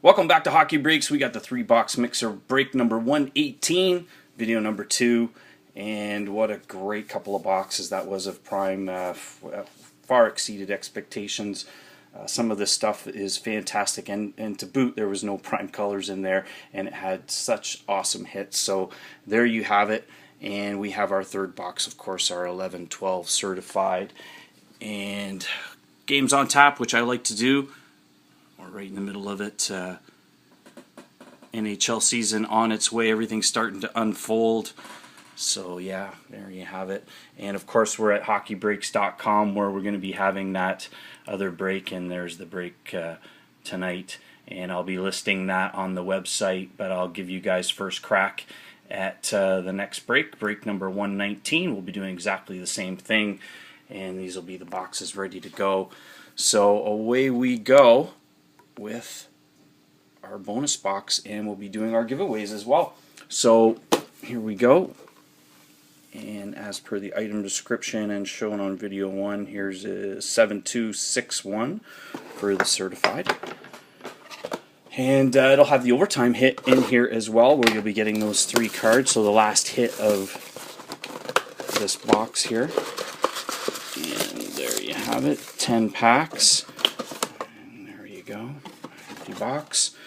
Welcome back to Hockey Breaks. We got the 3-box mixer break number 118, video number 2, and what a great couple of boxes that was of Prime. Far exceeded expectations. Some of this stuff is fantastic, and to boot, there was no Prime colors in there, and it had such awesome hits. So there you have it, and we have our third box, of course, our 11-12 certified, and games on tap, which I like to do. We're right in the middle of it. NHL season on its way. Everything's starting to unfold. So yeah, there you have it. And of course, we're at hockeybreaks.com where we're going to be having that other break. And there's the break tonight. And I'll be listing that on the website. But I'll give you guys first crack at the next break. Break number 119. We'll be doing exactly the same thing. And these will be the boxes ready to go. So away we go with our bonus box, and we'll be doing our giveaways as well. So here we go, and as per the item description and shown on video 1, here's a 7261 for the certified, and it'll have the overtime hit in here as well, where you'll be getting those 3 cards. So the last hit of this box here, and there you have it, 10 packs. Go, empty box,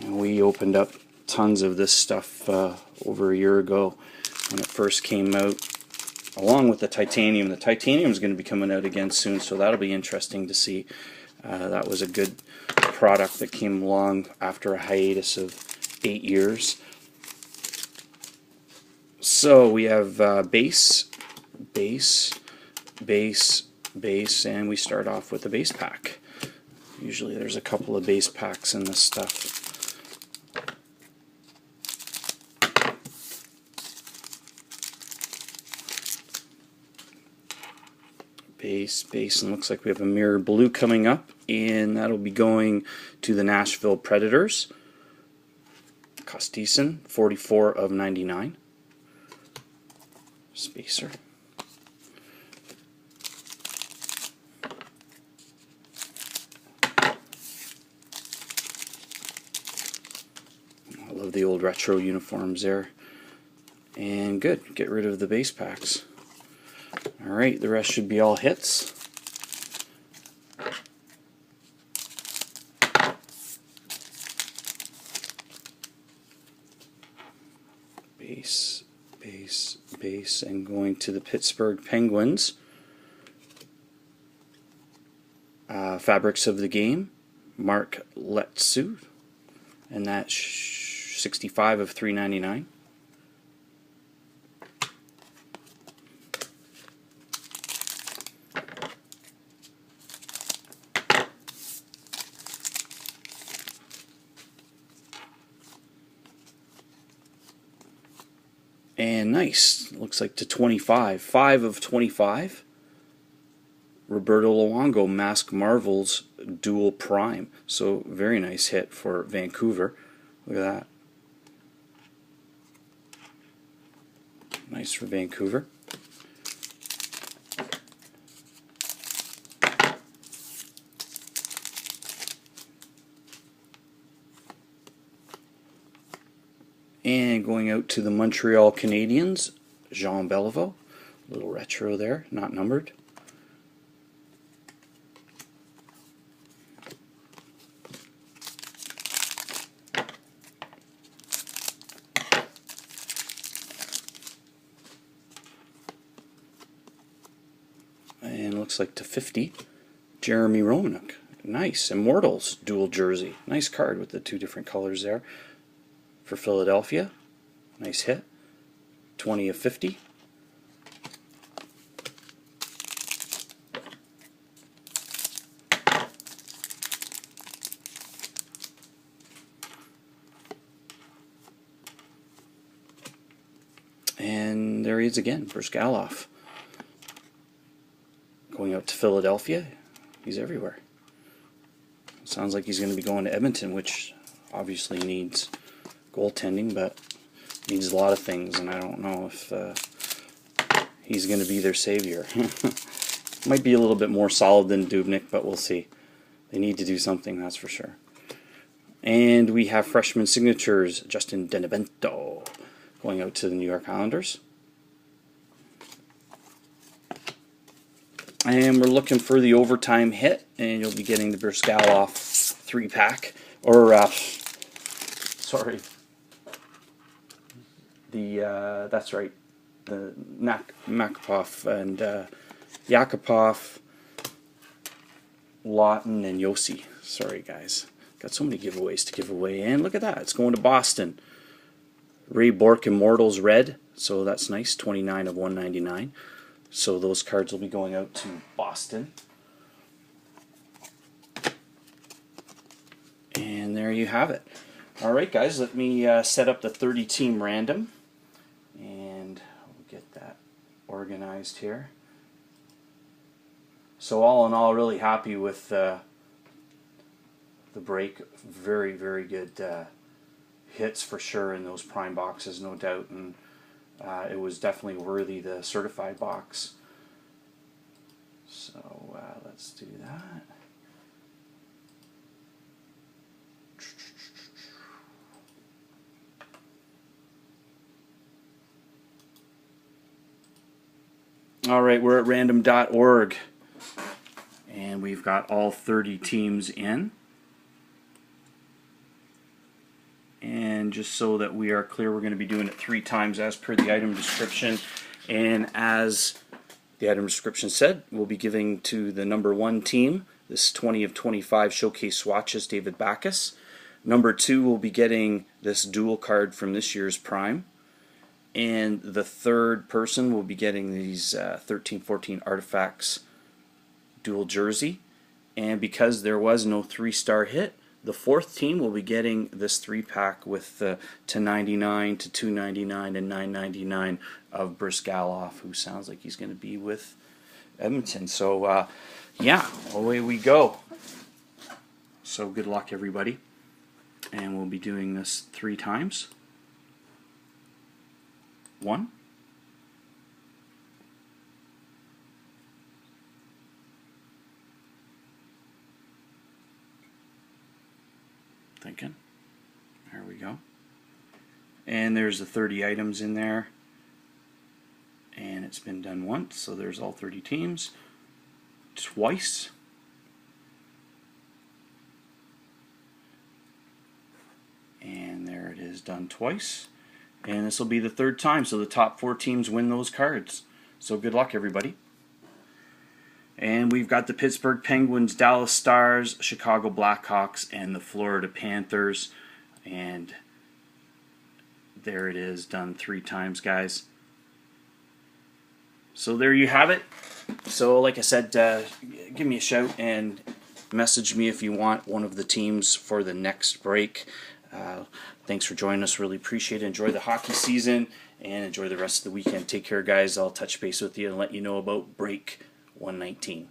and we opened up tons of this stuff over a year ago when it first came out, along with the titanium. The titanium is going to be coming out again soon, so that'll be interesting to see. That was a good product that came along after a hiatus of 8 years. So we have base, and we start off with the base pack. Usually there's a couple of base packs in this stuff. Base, and looks like we have a mirror blue coming up, and that'll be going to the Nashville Predators. Kostecin, 44 of 99. Spacer. I love the old retro uniforms there. And good, get rid of the base packs. Alright, the rest should be all hits. Base, and going to the Pittsburgh Penguins. Fabrics of the Game, Mark Letsu, and that's 65 of 399. And nice, looks like to 25, 5 of 25. Roberto Luongo, Mask Marvels Dual Prime. So very nice hit for Vancouver. Look at that. Nice for Vancouver. And going out to the Montreal Canadiens, Jean Beliveau. Little retro there, not numbered. And looks like to 50, Jeremy Romanuk. Nice. Immortals dual jersey. Nice card with the 2 different colors there. For Philadelphia. Nice hit. 20 of 50. And there he is again, Bryzgalov. Going out to Philadelphia. He's everywhere. Sounds like he's going to be going to Edmonton, which obviously needs goaltending, but needs a lot of things, and I don't know if he's going to be their savior. Might be a little bit more solid than Dubnyk, but we'll see. They need to do something, that's for sure. And we have freshman signatures, Justin Denevento, going out to the New York Islanders. And we're looking for the overtime hit, and you'll be getting the Bryzgalov 3-pack, or sorry, the that's right, the Makapov and Yakupov, Lawton, and Yossi. Sorry, guys, got so many giveaways to give away, and look at that, it's going to Boston. Ray Bourque Immortals Red, so that's nice, 29 of 199. So those cards will be going out to Boston. And there you have it. Alright guys, let me set up the 30-team random. And we'll get that organized here. So all in all, really happy with the break. Very, very good hits for sure in those prime boxes, no doubt. And it was definitely worthy the certified box. So let's do that. All right, we're at random.org, and we've got all 30 teams in. And just so that we are clear, we're going to be doing it 3 times as per the item description. And as the item description said, we'll be giving to the number 1 team this 20 of 25 showcase swatches, David Backes. Number 2 will be getting this dual card from this year's Prime. And the third person will be getting these 13-14 Artifacts dual jersey. And because there was no 3-star hit, the 4th team will be getting this 3-pack with the /99 to /299 and /999 of Bryzgalov, who sounds like he's going to be with Edmonton. So, yeah, away we go. So good luck, everybody. And we'll be doing this 3 times. 1. Thinking. There we go. And there's the 30 items in there. And it's been done once, so there's all 30 teams. Twice. And there it is, done twice. And this will be the 3rd time, so the top 4 teams win those cards. So good luck, everybody. And we've got the Pittsburgh Penguins, Dallas Stars, Chicago Blackhawks, and the Florida Panthers. And there it is, done 3 times, guys. So there you have it. So like I said, give me a shout and message me if you want one of the teams for the next break. Thanks for joining us. Really appreciate it. Enjoy the hockey season and enjoy the rest of the weekend. Take care, guys. I'll touch base with you and let you know about break 119.